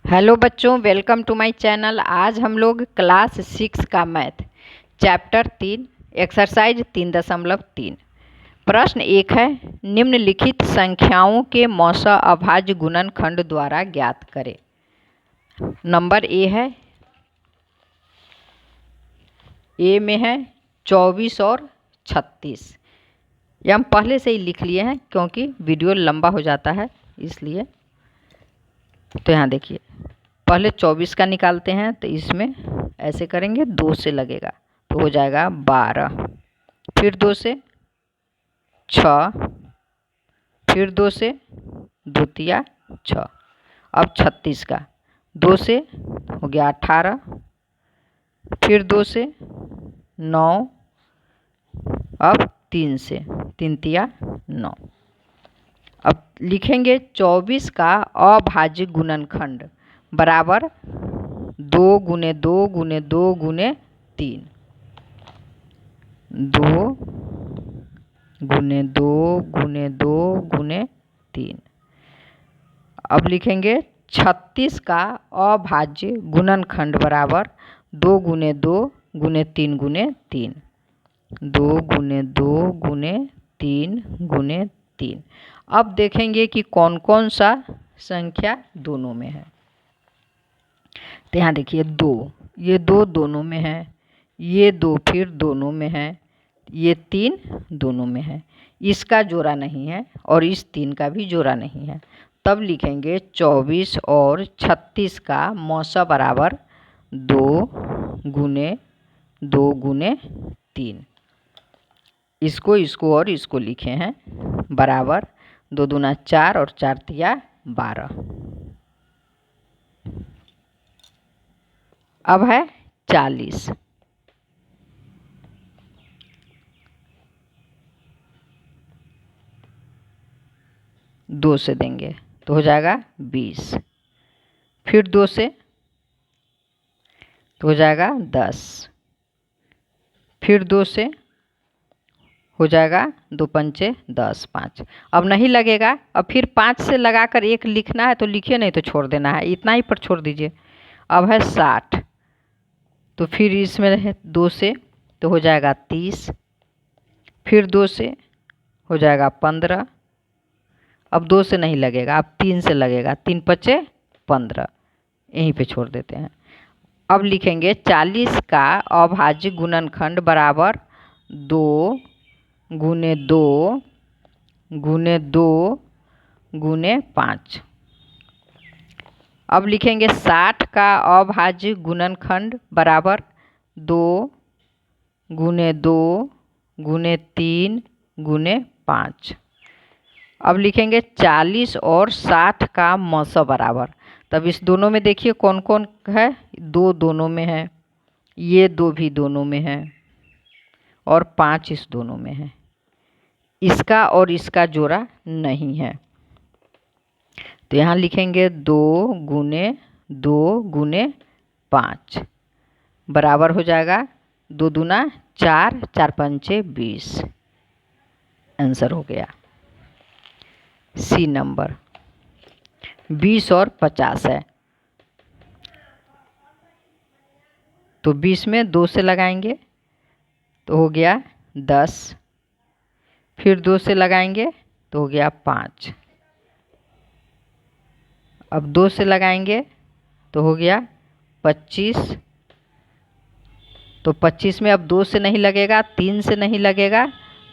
Hello बच्चों, welcome to my channel. आज हम लोग क्लास 6 का मैथ चैप्टर 3 एक्सरसाइज 3.3 प्रश्न 1 है। निम्नलिखित संख्याओं के मौसा अभाज्य गुणनखंड द्वारा ज्ञात करें। नंबर ए है, ए में है 24 और 36। ये हम पहले से ही लिख लिए हैं क्योंकि वीडियो लंबा हो जाता है इसलिए। तो यहाँ देखिए, पहले 24 का निकालते हैं तो इसमें ऐसे करेंगे, 2 से लगेगा तो हो जाएगा 12, फिर 2 से 6, फिर 2 से द्वितीया 6। अब 36 का 2 से हो गया 18, फिर 2 से 9, अब 3 से 3 तिया 9। अब लिखेंगे 24 का अभाज्य गुणनखंड बराबर 2 गुने 2 गुने 2 गुने 3, 2 गुने 2 गुने 2 गुने 3। अब लिखेंगे 36 का अभाज्य गुणनखंड बराबर 2 गुने 2 गुने 3 गुने 3, 2 गुने 2 गुने 3 गुने 3। अब देखेंगे कि कौन कौन सा संख्या दोनों में है। तो यहाँ देखिए 2, ये 2 दोनों में है, ये 2 फिर दोनों में है, ये 3 दोनों में है, इसका जोड़ा नहीं है और इस 3 का भी जोड़ा नहीं है। तब लिखेंगे 24 और 36 का मौसा बराबर 2 गुने 2 गुने 3। इसको और इसको लिखे हैं बराबर 2 दूना 4 और 4 तिया 12। अब है 40, दो से देंगे तो हो जाएगा 20, फिर 2 से तो हो जाएगा 10, फिर 2 से हो जाएगा 2 पंचे 10, 5। अब नहीं लगेगा, अब फिर 5 से लगाकर 1 लिखना है तो लिखिए, नहीं तो छोड़ देना है, इतना ही पर छोड़ दीजिए। अब है 60, तो फिर इसमें है 2 से तो हो जाएगा 30, फिर 2 से हो जाएगा 15। अब 2 से नहीं लगेगा, अब 3 से लगेगा, 3 पचे 15, यहीं पे छोड़ देते हैं। अब लिखेंगे 40 का अभाज्य गुणनखंड बराबर 2 गुने 2 गुने 2 गुने 5। अब लिखेंगे 60 का अभाज्य गुणनखंड बराबर 2 गुने 2 गुने 3 गुने 5। अब लिखेंगे 40 और 60 का मौसा बराबर। तब इस दोनों में देखिए कौन कौन है, 2 दोनों में है, ये 2 भी दोनों में है और 5 इस दोनों में है, इसका और इसका जोड़ा नहीं है। तो यहाँ लिखेंगे 2 गुने 5 बराबर हो जाएगा 2 दूना 4, 4 पंचे 20। आंसर हो गया सी नंबर। 20 और 50 है तो 20 में 2 से लगाएंगे तो हो गया 10, फिर 2 से लगाएंगे तो हो गया 5, अब 2 से लगाएंगे तो हो गया 25। तो 25 में अब 2 से नहीं लगेगा, 3 से नहीं लगेगा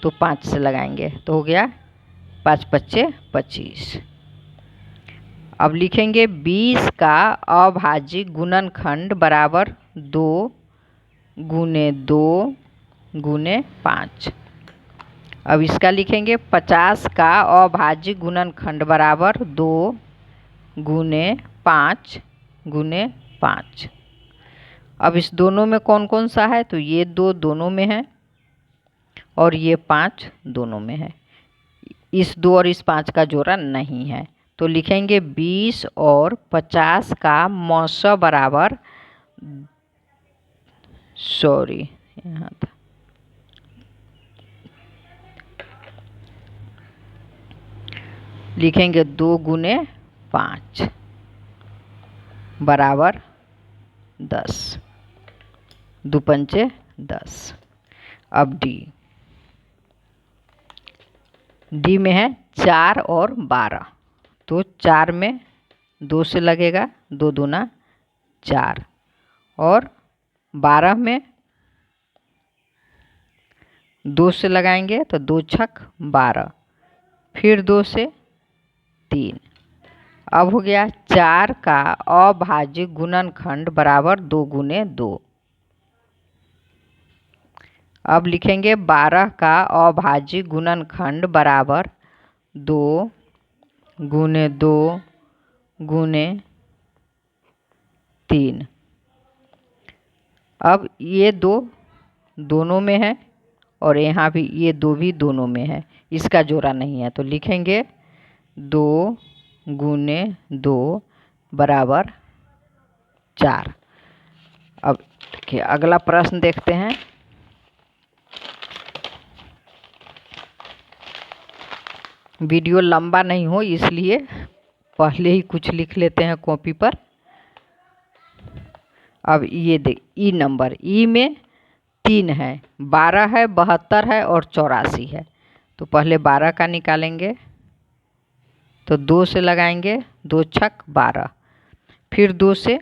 तो 5 से लगाएंगे तो हो गया 5 पच्चे 25। अब लिखेंगे 20 का अभाज्य गुणनखंड बराबर 2 गुने 2 गुने 5। अब इसका लिखेंगे 50 का अभाज्य गुणनखंड बराबर 2 गुने 5 गुने 5। अब इस दोनों में कौन कौन सा है, तो ये 2 दोनों में है और ये 5 दोनों में है, इस 2 और इस 5 का जोड़ा नहीं है। तो लिखेंगे 20 और 50 का मौसा बराबर, सॉरी यहाँ था, लिखेंगे 2 गुने 5। बराबर 10, 2 पंचे 10। अब डी में है 4 और 12, तो 4 में 2 से लगेगा, 2 दूना 4, और 12 में 2 से लगाएंगे तो 2 छक 12, फिर 2 से 3। अब हो गया 4 का अभाज्य गुणनखंड बराबर 2 गुने 2। अब लिखेंगे 12 का अभाज्य गुणनखंड बराबर 2 गुने 2 गुने 3। अब ये 2 दोनों में है और यहाँ भी ये 2 भी दोनों में है, इसका जोड़ा नहीं है, तो लिखेंगे 2 गुने 2 बराबर 4। अब देखिए अगला प्रश्न देखते हैं। वीडियो लंबा नहीं हो इसलिए पहले ही कुछ लिख लेते हैं कॉपी पर। अब ये देख ई नंबर, ई में 3 है, 12 है, 72 है और 84 है। तो पहले 12 का निकालेंगे तो 2 से लगाएंगे, 2 छक 12, फिर 2 से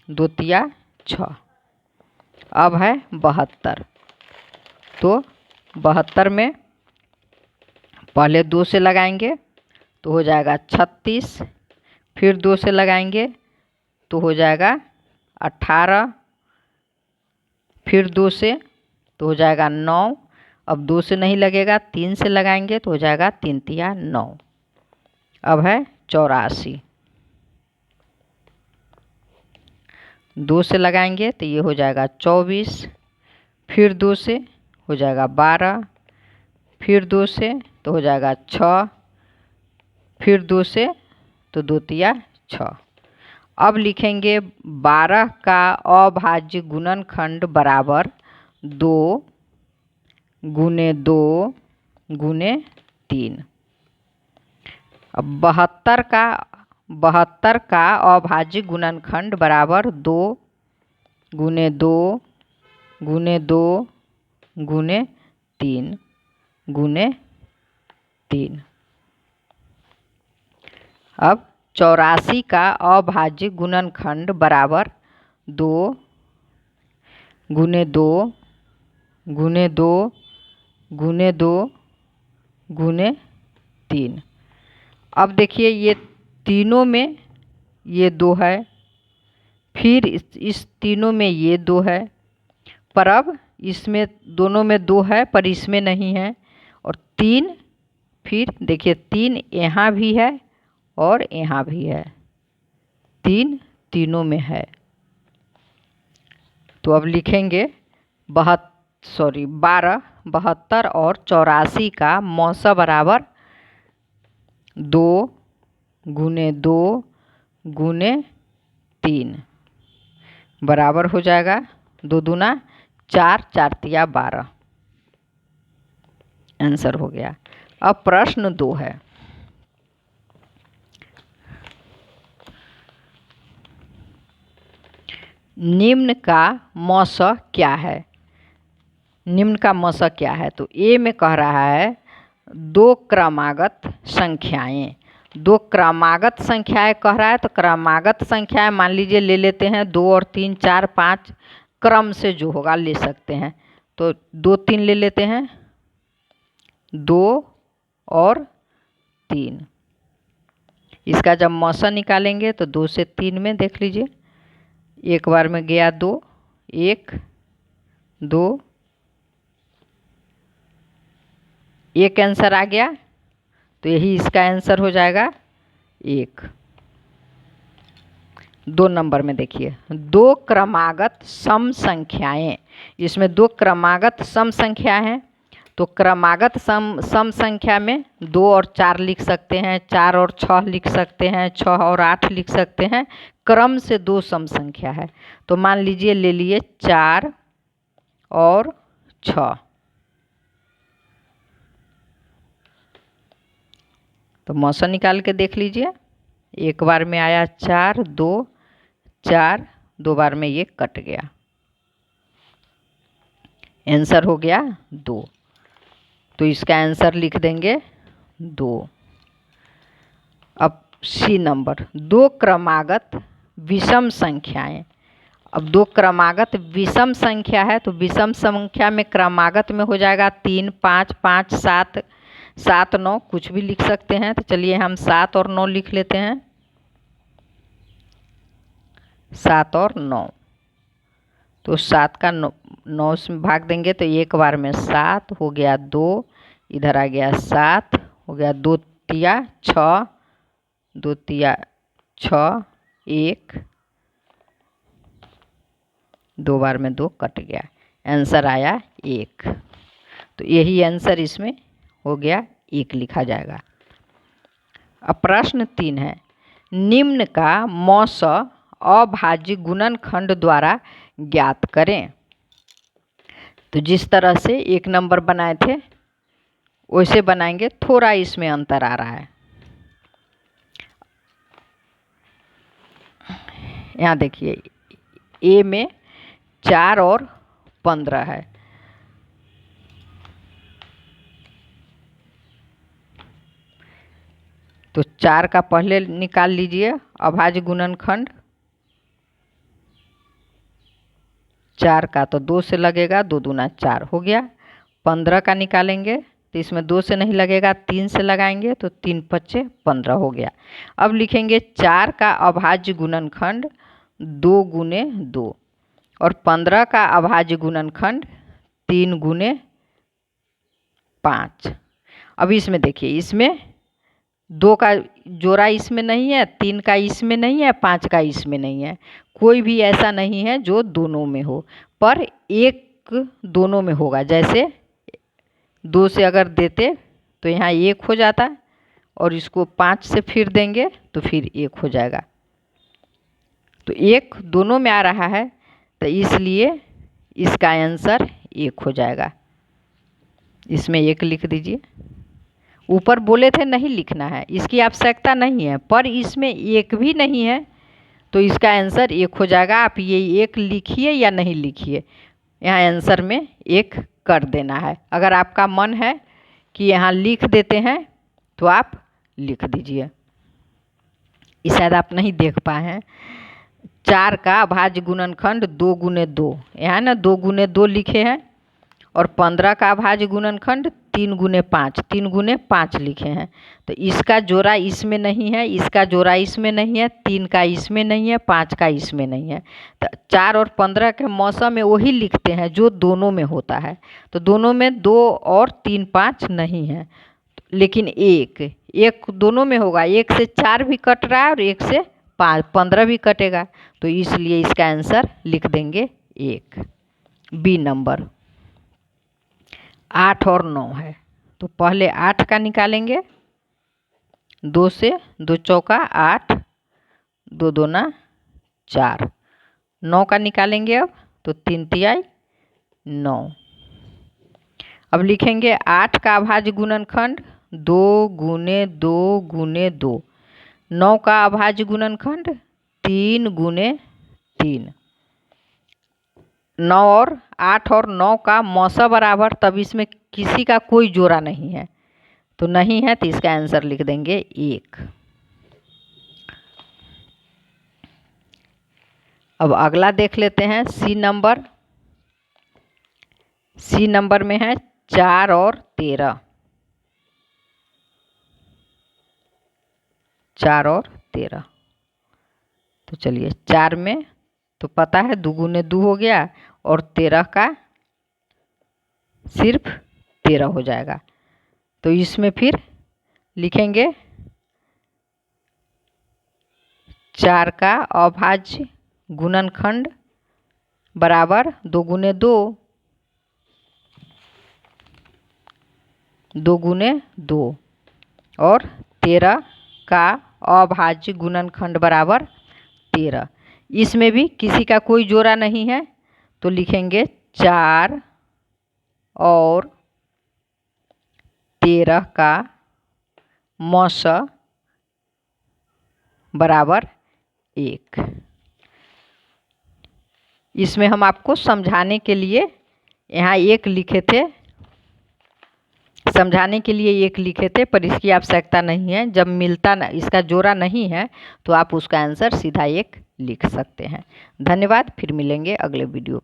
2 तिया 6। अब है 72, तो 72 में पहले 2 से लगाएंगे तो हो जाएगा 36, फिर 2 से लगाएंगे तो हो जाएगा 18, फिर 2 से तो हो जाएगा 9। अब 2 से नहीं लगेगा, 3 से लगाएंगे तो हो जाएगा 3 तिया 9। अब है 84, 2 से लगाएंगे तो ये हो जाएगा 24, फिर 2 से हो जाएगा 12, फिर 2 से तो हो जाएगा 6, फिर 2 से तो 2 तिया 6। अब लिखेंगे 12 का अभाज्य गुणनखंड बराबर 2 गुने 2 गुने 3। अब 72 का अभाज्य गुणनखंड बराबर 2 गुने 2 गुने 2 गुने 3 गुने 3। अब 84 का अभाज्य गुणनखंड बराबर 2 गुने 2 गुने 2 गुने 2 गुने 3। अब देखिए ये तीनों में ये 2 है, फिर इस तीनों में ये 2 है, पर अब इसमें दोनों में 2 है पर इसमें नहीं है, और 3, फिर देखिए 3 यहाँ भी है और यहाँ भी है, 3 तीनों में है। तो अब लिखेंगे 12, 72 और 84 का मौसा बराबर 2 गुने 2 गुने 3 बराबर हो जाएगा 2 दूना 4, 4 तिया 12। आंसर हो गया। अब प्रश्न 2 है। निम्न का मौसा क्या है? निम्न का मौसा क्या है? तो ए में कह रहा है 2 क्रमागत संख्याएं। 2 क्रमागत संख्याएं कह रहा है, तो क्रमागत संख्याएं मान लीजिए ले लेते हैं 2 और 3, 4, 5, क्रम से जो होगा ले सकते हैं। तो 2, 3 ले लेते हैं, 2 और 3। इसका जब मौसा निकालेंगे तो 2 से 3 में देख लीजिए, एक बार में गया 2, 1 2, एक आंसर आ गया, तो यही इसका आंसर हो जाएगा 1। 2 नंबर में देखिए 2 क्रमागत सम संख्याएं, इसमें 2 क्रमागत सम संख्या हैं, तो क्रमागत सम संख्या में 2 और 4 लिख सकते हैं, 4 और 6 लिख सकते हैं, 6 और 8 लिख सकते हैं। क्रम से 2 सम संख्या है, तो मान लीजिए ले लिए 4 और 6, तो मौसा निकाल के देख लीजिए, एक बार में आया 4, 2, 4, 2 बार में ये कट गया, आंसर हो गया 2। तो इसका आंसर लिख देंगे 2। अब सी नंबर, दो क्रमागत विषम संख्याएं। अब दो क्रमागत विषम संख्या है तो विषम संख्या में क्रमागत में हो जाएगा 3, 5, 5, 7, 7, 9, कुछ भी लिख सकते हैं। तो चलिए हम 7 और 9 लिख लेते हैं, 7 और 9। तो 7 का 9 में भाग देंगे तो एक बार में 7 हो गया 2, इधर आ गया 7 हो गया, 2 तिया 6, 2 तिया 6, 1, 2 बार में 2 कट गया, आंसर आया 1। तो यही आंसर इसमें हो गया, 1 लिखा जाएगा। अब प्रश्न 3 है, निम्न का मौस अभाज्य गुणनखंड द्वारा ज्ञात करें। तो जिस तरह से 1 नंबर बनाए थे वैसे बनाएंगे, थोड़ा इसमें अंतर आ रहा है। यहाँ देखिए ए में 4 और 15 है, तो 4 का पहले निकाल लीजिए अभाज्य गुणनखंड। 4 का तो 2 से लगेगा, 2 दूना 4 हो गया। 15 का निकालेंगे तो इसमें 2 से नहीं लगेगा, 3 से लगाएंगे तो 3 पच्चे 15 हो गया। अब लिखेंगे 4 का अभाज्य गुणनखंड 2 गुने 2 और 15 का अभाज्य गुणनखंड 3 गुने 5। अब इसमें देखिए, इसमें 2 का जोड़ा इसमें नहीं है, 3 का इसमें नहीं है, 5 का इसमें नहीं है। कोई भी ऐसा नहीं है जो दोनों में हो, पर एक दोनों में होगा। जैसे 2 से अगर देते तो यहाँ 1 हो जाता, और इसको 5 से फिर देंगे तो फिर 1 हो जाएगा। तो 1 दोनों में आ रहा है, तो इसलिए इसका आंसर 1 हो जाएगा। इसमें 1 लिख दीजिए। ऊपर बोले थे नहीं लिखना है, इसकी आवश्यकता नहीं है, पर इसमें 1 भी नहीं है तो इसका आंसर 1 हो जाएगा। आप ये 1 लिखिए या नहीं लिखिए, यहाँ आंसर में 1 कर देना है। अगर आपका मन है कि यहाँ लिख देते हैं तो आप लिख दीजिए। ये शायद आप नहीं देख पाए हैं। 4 का अभाज्य गुणनखंड 2 गुने 2, यहाँ ना 2 गुने 2 लिखे हैं, और 15 का अभाज्य गुणनखंड 3 गुने 5, 3 गुने 5 लिखे हैं। तो इसका जोड़ा इसमें नहीं है, इसका जोड़ा इसमें नहीं है, 3 का इसमें नहीं है, 5 का इसमें नहीं है। तो 4 और 15 के मौसम में वही लिखते हैं जो दोनों में होता है। तो दोनों में 2 और 3, 5 नहीं है, लेकिन 1 दोनों में होगा। 1 से 4 भी कट रहा है और 1 से 15 भी कटेगा, तो इसलिए इसका आंसर लिख देंगे 1। बी नंबर 8 और 9 है, तो पहले 8 का निकालेंगे, 2 से 2 चौका 8, 2 दूना 4। 9 का निकालेंगे अब, तो 3 तिहाई 9। अब लिखेंगे 8 का अभाज्य गुणनखंड 2 गुने 2 गुने 2। 9 का अभाज्य गुणनखंड 3 गुने 3। 9 और 8 और 9 का मौसा बराबर, तब इसमें किसी का कोई जोड़ा नहीं है, तो नहीं है, तो इसका आंसर लिख देंगे 1। अब अगला देख लेते हैं सी नंबर। सी नंबर में है 4 और 13। 4 और 13, तो चलिए 4 में तो पता है 2 गुने 2 हो गया, और 13 का सिर्फ 13 हो जाएगा। तो इसमें फिर लिखेंगे 4 का अभाज्य गुणनखंड बराबर 2 गुने 2, 2 गुने 2, और 13 का अभाज्य गुणनखंड बराबर 13। इसमें भी किसी का कोई जोड़ा नहीं है, तो लिखेंगे 4 और 13 का मौसा बराबर 1। इसमें हम आपको समझाने के लिए यहाँ 1 लिखे थे, समझाने के लिए 1 लिखे थे, पर इसकी आवश्यकता नहीं है। जब मिलता न इसका जोड़ा नहीं है तो आप उसका आंसर सीधा 1 लिख सकते हैं। धन्यवाद, फिर मिलेंगे अगले वीडियो।